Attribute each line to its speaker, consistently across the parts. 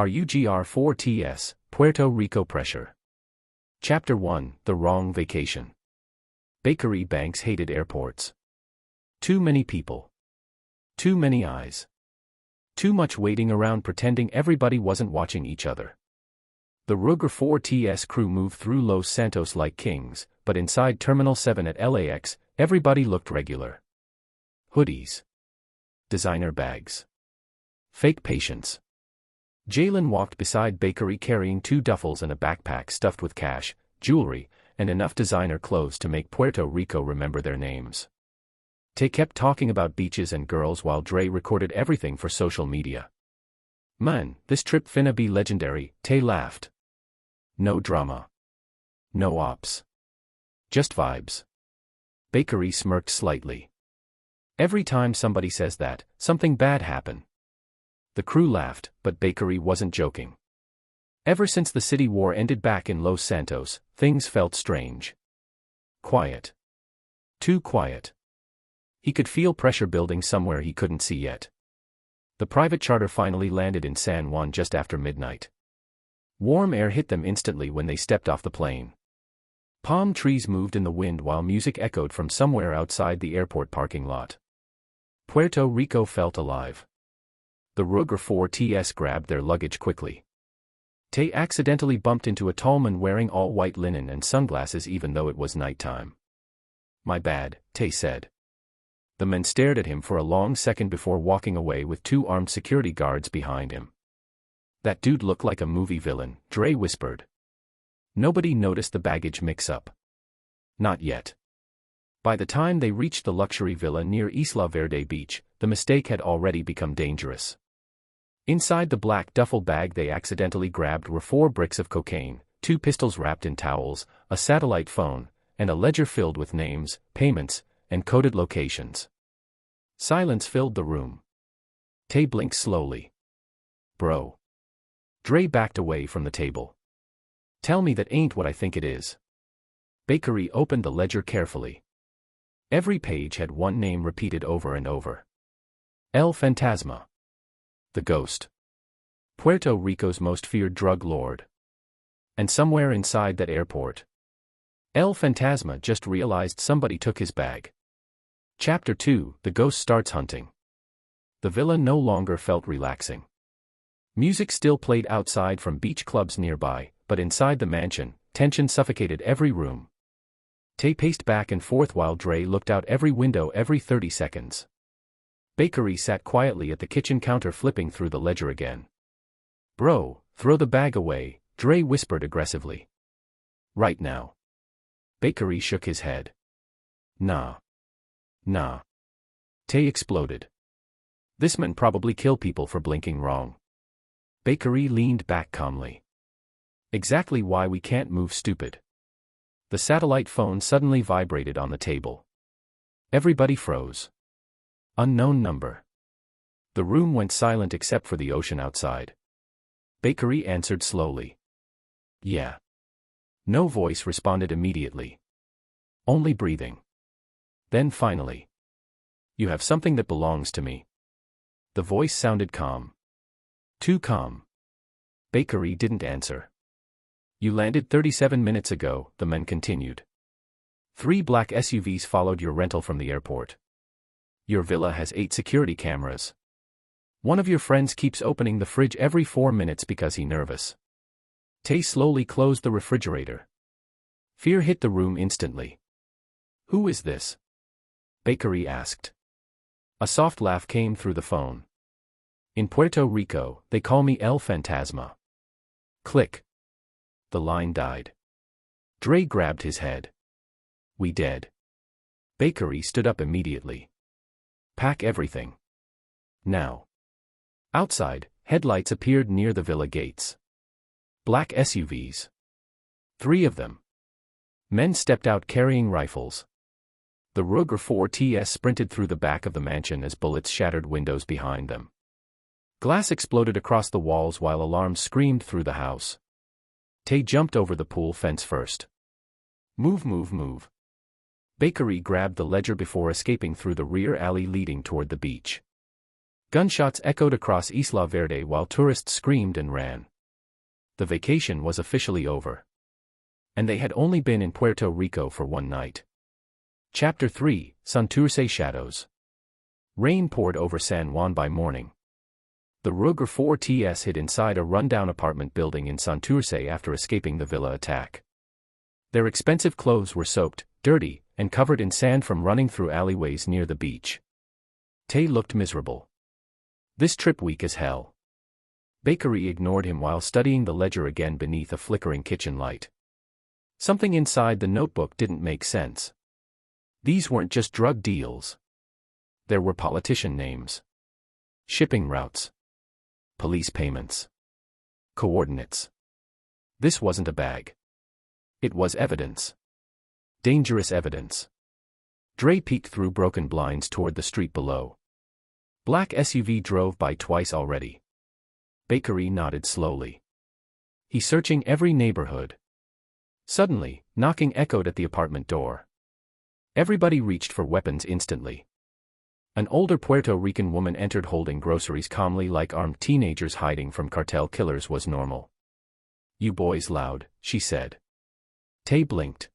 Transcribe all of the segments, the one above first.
Speaker 1: RUGR4TS, Puerto Rico Pressure. Chapter 1, The Wrong Vacation. Bakery banks hated airports. Too many people. Too many eyes. Too much waiting around pretending everybody wasn't watching each other. The RUGR4TS crew moved through Los Santos like kings, but inside Terminal 7 at LAX, everybody looked regular. Hoodies. Designer bags. Fake patients. Jalen walked beside Bakery carrying 2 duffels and a backpack stuffed with cash, jewelry, and enough designer clothes to make Puerto Rico remember their names. Tay kept talking about beaches and girls while Dre recorded everything for social media. "Man, this trip finna be legendary," Tay laughed. "No drama. No ops. Just vibes." Bakery smirked slightly. "Every time somebody says that, something bad happen." The crew laughed, but Bakery wasn't joking. Ever since the city war ended back in Los Santos, things felt strange. Quiet. Too quiet. He could feel pressure building somewhere he couldn't see yet. The private charter finally landed in San Juan just after midnight. Warm air hit them instantly when they stepped off the plane. Palm trees moved in the wind while music echoed from somewhere outside the airport parking lot. Puerto Rico felt alive. The RUGR4TS grabbed their luggage quickly. Tay accidentally bumped into a tall man wearing all white linen and sunglasses even though it was nighttime. "My bad," Tay said. The man stared at him for a long second before walking away with 2 armed security guards behind him. "That dude looked like a movie villain," Dre whispered. Nobody noticed the baggage mix-up. Not yet. By the time they reached the luxury villa near Isla Verde Beach, the mistake had already become dangerous. Inside the black duffel bag they accidentally grabbed were 4 bricks of cocaine, 2 pistols wrapped in towels, a satellite phone, and a ledger filled with names, payments, and coded locations. Silence filled the room. Tay blinked slowly. "Bro." Dre backed away from the table. "Tell me that ain't what I think it is." Bakery opened the ledger carefully. Every page had one name repeated over and over. El Fantasma. The Ghost. Puerto Rico's most feared drug lord. And somewhere inside that airport, El Fantasma just realized somebody took his bag. Chapter 2, The Ghost Starts Hunting. The villa no longer felt relaxing. Music still played outside from beach clubs nearby, but inside the mansion, tension suffocated every room. Tay paced back and forth while Dre looked out every window every 30 seconds. Bakery sat quietly at the kitchen counter flipping through the ledger again. "Bro, throw the bag away," Dre whispered aggressively. "Right now." Bakery shook his head. "Nah. Nah." Tay exploded. "This man probably kill people for blinking wrong." Bakery leaned back calmly. "Exactly why we can't move, stupid." The satellite phone suddenly vibrated on the table. Everybody froze. Unknown number. The room went silent except for the ocean outside. Bakery answered slowly. "Yeah." No voice responded immediately. Only breathing. Then finally. "You have something that belongs to me." The voice sounded calm. Too calm. Bakery didn't answer. "You landed 37 minutes ago," the man continued. 3 black SUVs followed your rental from the airport. Your villa has 8 security cameras. One of your friends keeps opening the fridge every 4 minutes because he's nervous." Tay slowly closed the refrigerator. Fear hit the room instantly. "Who is this?" Bakery asked. A soft laugh came through the phone. "In Puerto Rico, they call me El Fantasma." Click. The line died. Dre grabbed his head. "We dead." Bakery stood up immediately. "Pack everything. Now." Outside, headlights appeared near the villa gates. Black SUVs. 3 of them. Men stepped out carrying rifles. The RUGR4TS sprinted through the back of the mansion as bullets shattered windows behind them. Glass exploded across the walls while alarms screamed through the house. Tay jumped over the pool fence first. "Move, move, move." Bakery grabbed the ledger before escaping through the rear alley leading toward the beach. Gunshots echoed across Isla Verde while tourists screamed and ran. The vacation was officially over. And they had only been in Puerto Rico for one night. Chapter 3, Santurce Shadows. Rain poured over San Juan by morning. The Ruger 4TS hid inside a rundown apartment building in Santurce after escaping the villa attack. Their expensive clothes were soaked, dirty, and covered in sand from running through alleyways near the beach. Tay looked miserable. This trip weak as hell. Bakery ignored him while studying the ledger again beneath a flickering kitchen light. Something inside the notebook didn't make sense. These weren't just drug deals. There were politician names. Shipping routes. Police payments. Coordinates. This wasn't a bag. It was evidence. Dangerous evidence. Dre peeked through broken blinds toward the street below. Black SUV drove by twice already. Bakery nodded slowly. He's searching every neighborhood. Suddenly, knocking echoed at the apartment door. Everybody reached for weapons instantly. An older Puerto Rican woman entered holding groceries calmly like armed teenagers hiding from cartel killers was normal. "You boys loud," she said. Tay blinked.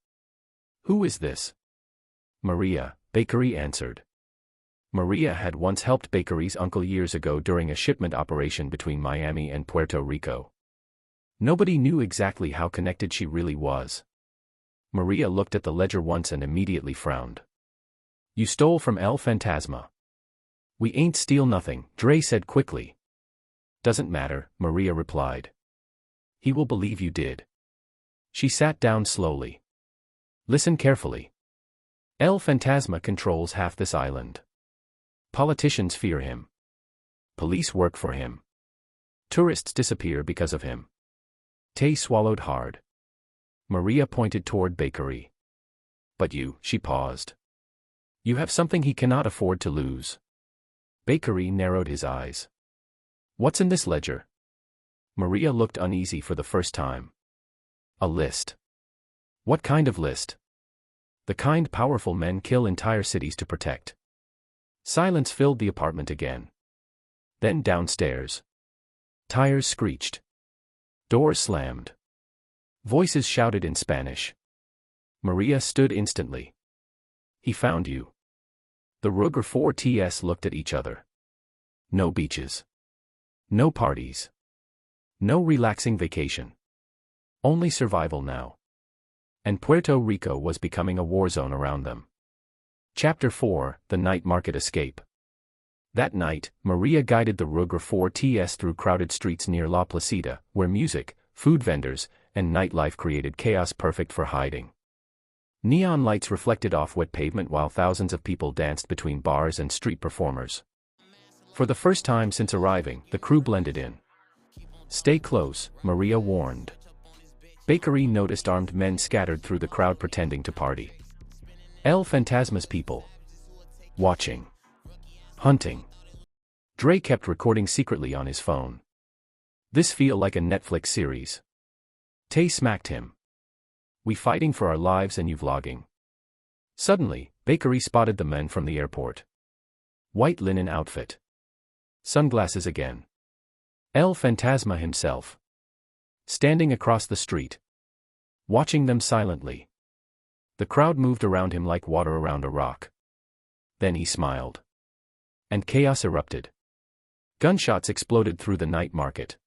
Speaker 1: "Who is this?" "Maria," Bakery answered. Maria had once helped Bakery's uncle years ago during a shipment operation between Miami and Puerto Rico. Nobody knew exactly how connected she really was. Maria looked at the ledger once and immediately frowned. "You stole from El Fantasma." "We ain't steal nothing," Dre said quickly. "Doesn't matter," Maria replied. "He will believe you did." She sat down slowly. "Listen carefully. El Fantasma controls half this island. Politicians fear him. Police work for him. Tourists disappear because of him." Tay swallowed hard. Maria pointed toward Bakery. "But you," she paused. "You have something he cannot afford to lose." Bakery narrowed his eyes. "What's in this ledger?" Maria looked uneasy for the first time. "A list." "What kind of list?" "The kind powerful men kill entire cities to protect." Silence filled the apartment again. Then downstairs. Tires screeched. Doors slammed. Voices shouted in Spanish. Maria stood instantly. "He found you." The Ruger 4TS looked at each other. No beaches. No parties. No relaxing vacation. Only survival now. And Puerto Rico was becoming a war zone around them. Chapter 4, The Night Market Escape. That night, Maria guided the Ruger 4TS through crowded streets near La Placida, where music, food vendors, and nightlife created chaos perfect for hiding. Neon lights reflected off wet pavement while thousands of people danced between bars and street performers. For the first time since arriving, the crew blended in. "Stay close," Maria warned. Bakery noticed armed men scattered through the crowd pretending to party. El Fantasma's people. Watching. Hunting. Dre kept recording secretly on his phone. "This feel like a Netflix series." Tay smacked him. "We fighting for our lives and you vlogging." Suddenly, Bakery spotted the men from the airport. White linen outfit. Sunglasses again. El Fantasma himself. Standing across the street. Watching them silently. The crowd moved around him like water around a rock. Then he smiled. And chaos erupted. Gunshots exploded through the night market.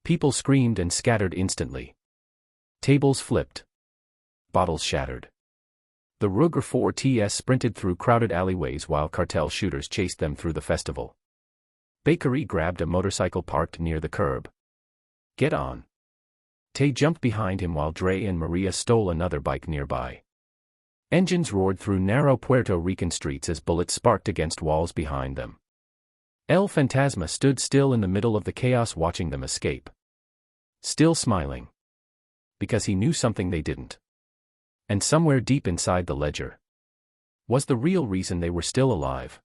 Speaker 1: People screamed and scattered instantly. Tables flipped. Bottles shattered. The Ruger 4TS sprinted through crowded alleyways while cartel shooters chased them through the festival. Bakery grabbed a motorcycle parked near the curb. "Get on." Tay jumped behind him while Dre and Maria stole another bike nearby. Engines roared through narrow Puerto Rican streets as bullets sparked against walls behind them. El Fantasma stood still in the middle of the chaos watching them escape. Still smiling. Because he knew something they didn't. And somewhere deep inside the ledger was the real reason they were still alive.